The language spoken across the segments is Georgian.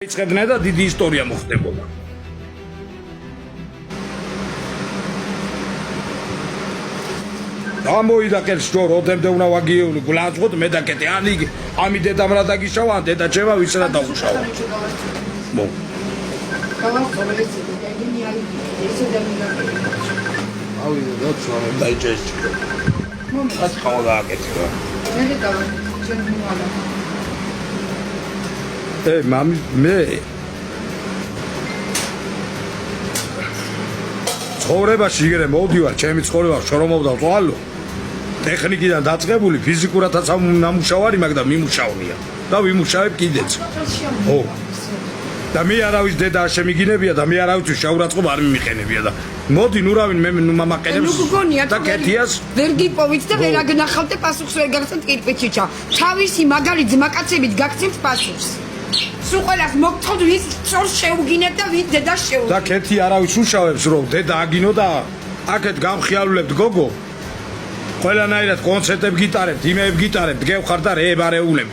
იწყებდნენ და დიდი ისტორია მოხდებოდა. ამოიდა კერს ჯო როდემდე უნდა ვაგიეული გულაძღოთ მე დაკეთე ანი ამი დედამ რა დაგიშავა ან დედა ჩემა ვის რა დაუშავა. მო. ავიდა დაცვა დაიჭეში. მომას ხავა აკეთე. მე დავარ ჩემ მოალა. მამი მე ცხოვრებაში იგერე მოვდივარ ჩემი ცხოვრება შრომობდა თვალო ტექნიკიდან დაწყებული ფიზიკურადაც ნამუშავარი მაგ და მიმუშავნია და ვიმუშავებ კიდეც ო და მე არავის დედა შემიგინებია და მე არავის შაურაწყობ არ მიმიყენებია და მოდი ნუ რავინ მე მამაყენებს და კეთიას ვერ გიპოვით და ვერ აგნახავთ პასუხს ვერ გაგცემთ კირპიჩიჩა თავისი მაგარი ძმაკაცებით გაგცემთ პასუხს სულ ყველას მოგთხოვთ ვის წორს შეუგინებთ და ვის დედა შეუგინებთ და კეთი არავის უშავებს რომ დედა აგინო და აქეთ გამხიალულებთ გოგო ყველანაირად კონცერტებ გიტარებთ იმეებ გიტარებთ გევხარ და რეებარეულებ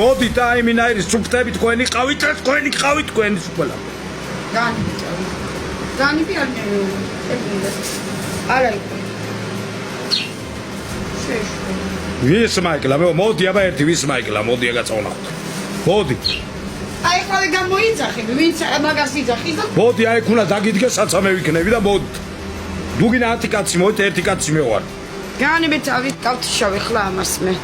მოდით და აიმინაირის სუფთები თქვენი ყავით და თქვენი ყავით თქვენი სუფლა განი პიანე არა ვის მაიკლა მე მოდი აბა ერთი ვის მაიკლა მოდი აგაწოვნავთ მოდი აი ხალე გამოიძახი ვინც მაგას იძახის და მოდი აი ქუნა დაგიდგე საცამე ვიქნები და მოდი დუგინა 10 კაცი მოდი ერთი კაცი მე ვარ განი მე თავით გავთიშავე ხლა ამას მე